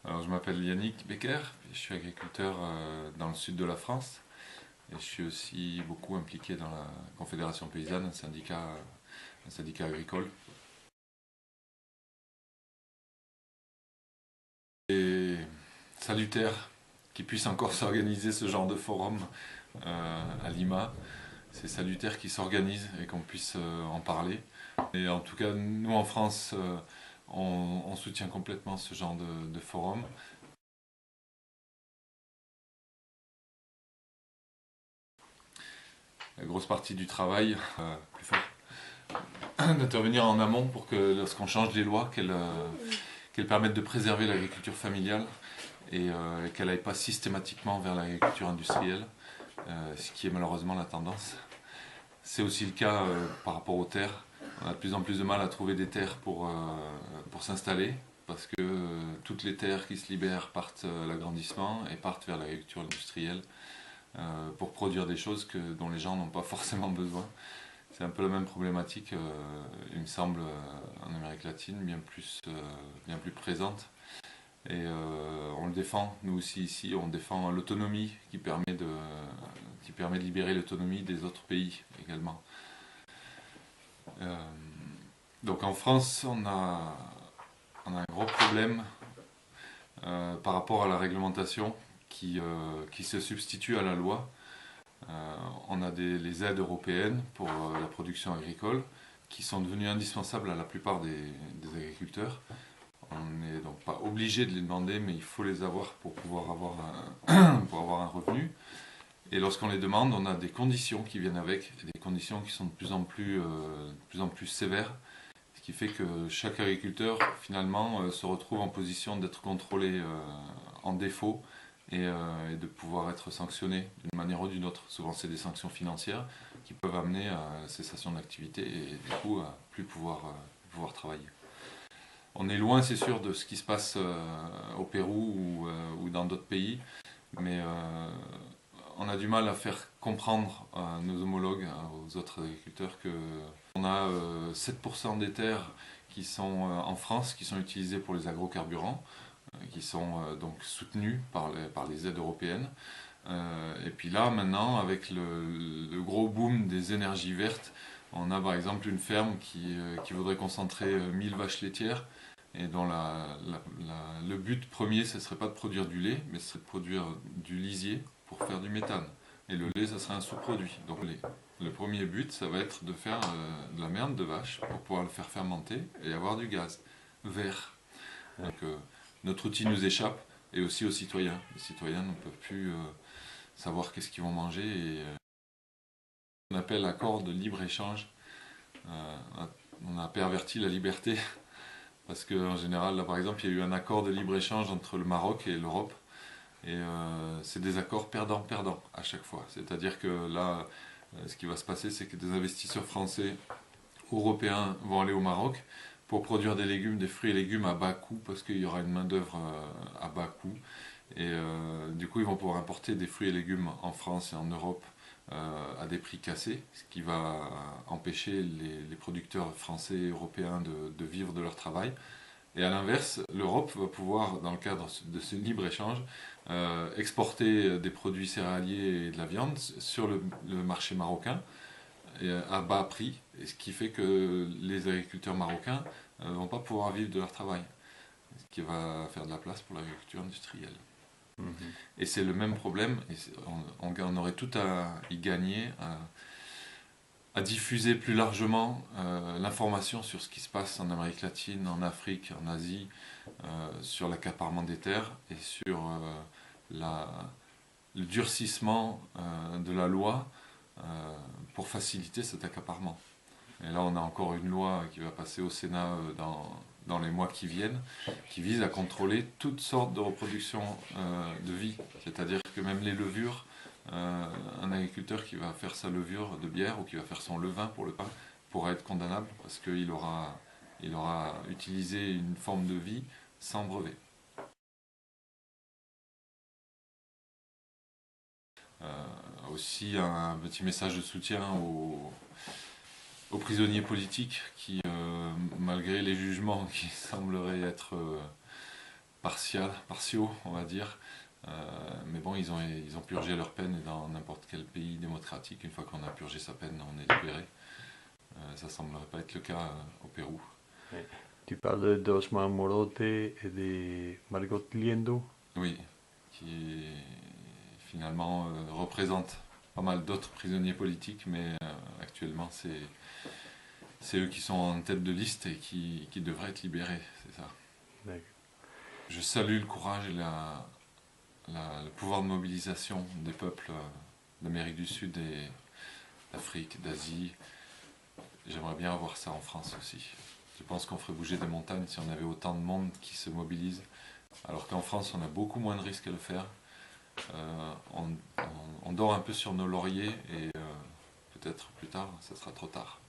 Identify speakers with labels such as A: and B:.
A: Alors, je m'appelle Yannick Becker, je suis agriculteur dans le sud de la France et je suis aussi beaucoup impliqué dans la Confédération paysanne, un syndicat agricole. Et salutaire qu'il puisse encore s'organiser ce genre de forum à Lima. C'est salutaire qu'il s'organise et qu'on puisse en parler. Et en tout cas, nous en France, on soutient complètement ce genre de forum. La grosse partie du travail, plus fort, d'intervenir en amont pour que lorsqu'on change les lois, qu'elles permettent de préserver l'agriculture familiale et qu'elle n'aille pas systématiquement vers l'agriculture industrielle, ce qui est malheureusement la tendance. C'est aussi le cas par rapport aux terres. On a de plus en plus de mal à trouver des terres pour s'installer parce que toutes les terres qui se libèrent partent à l'agrandissement et partent vers l'agriculture industrielle pour produire des choses dont les gens n'ont pas forcément besoin. C'est un peu la même problématique, il me semble, en Amérique latine, bien plus présente. Et on le défend, nous aussi ici, on défend l'autonomie qui permet de libérer l'autonomie des autres pays également. Euh, donc en France, on a un gros problème par rapport à la réglementation qui se substitue à la loi. On a les aides européennes pour la production agricole qui sont devenues indispensables à la plupart des agriculteurs. On n'est donc pas obligé de les demander, mais il faut les avoir pour pouvoir pour avoir un revenu. Et lorsqu'on les demande, on a des conditions qui viennent avec, des conditions qui sont de plus en plus sévères, ce qui fait que chaque agriculteur finalement se retrouve en position d'être contrôlé en défaut et de pouvoir être sanctionné d'une manière ou d'une autre. Souvent c'est des sanctions financières qui peuvent amener à la cessation d'activité et du coup à plus pouvoir travailler. On est loin, c'est sûr, de ce qui se passe au Pérou ou dans d'autres pays, mais on a du mal à faire comprendre à nos homologues, aux autres agriculteurs, qu'on a 7% des terres qui sont en France qui sont utilisées pour les agrocarburants, qui sont donc soutenues par les aides européennes. Et puis là, maintenant, avec le gros boom des énergies vertes, on a par exemple une ferme qui voudrait concentrer 1000 vaches laitières et dont le but premier, ce ne serait pas de produire du lait, mais ce serait de produire du lisier pour faire du méthane. Et le lait, ça serait un sous-produit. Donc le premier but, ça va être de faire de la merde de vache pour pouvoir le faire fermenter et avoir du gaz vert. Donc notre outil nous échappe et aussi aux citoyens. Les citoyens ne peuvent plus savoir qu'est-ce qu'ils vont manger. Et, on appelle accord de libre-échange. On a perverti la liberté parce qu'en général, là par exemple, il y a eu un accord de libre-échange entre le Maroc et l'Europe. Et c'est des accords perdant-perdant à chaque fois. C'est-à-dire que là, ce qui va se passer, c'est que des investisseurs français ou européens vont aller au Maroc pour produire des légumes, des fruits et légumes à bas coût, parce qu'il y aura une main-d'œuvre à bas coût. Et du coup, ils vont pouvoir importer des fruits et légumes en France et en Europe à des prix cassés, ce qui va empêcher les producteurs français et européens de vivre de leur travail. Et à l'inverse, l'Europe va pouvoir, dans le cadre de ce libre-échange, exporter des produits céréaliers et de la viande sur le marché marocain et à bas prix, et ce qui fait que les agriculteurs marocains ne vont pas pouvoir vivre de leur travail, ce qui va faire de la place pour l'agriculture industrielle.
B: Mhm.
A: Et c'est le même problème, et on aurait tout à y gagner, à diffuser plus largement l'information sur ce qui se passe en Amérique latine, en Afrique, en Asie, sur l'accaparement des terres et sur le durcissement de la loi pour faciliter cet accaparement. Et là, on a encore une loi qui va passer au Sénat dans les mois qui viennent, qui vise à contrôler toutes sortes de reproductions de vie. C'est-à-dire que même les levures, un agriculteur qui va faire sa levure de bière ou qui va faire son levain pour le pain pourra être condamnable parce qu'il aura utilisé une forme de vie sans brevet. Aussi un petit message de soutien aux prisonniers politiques qui, malgré les jugements qui sembleraient être partiaux, on va dire. Mais bon, ils ont purgé leur peine, et dans n'importe quel pays démocratique, une fois qu'on a purgé sa peine, on est libéré. Ça semblerait pas être le cas au Pérou.
B: Ouais. Tu parles d'Osman Morote et de Margot Liendo.
A: Oui, qui finalement représente pas mal d'autres prisonniers politiques, mais actuellement c'est eux qui sont en tête de liste et qui devraient être libérés, c'est ça.
B: D'accord.
A: Je salue le courage et le pouvoir de mobilisation des peuples d'Amérique du Sud et d'Afrique, d'Asie. J'aimerais bien avoir ça en France aussi. Je pense qu'on ferait bouger des montagnes si on avait autant de monde qui se mobilise. Alors qu'en France, on a beaucoup moins de risques à le faire. On dort un peu sur nos lauriers et peut-être plus tard, ça sera trop tard.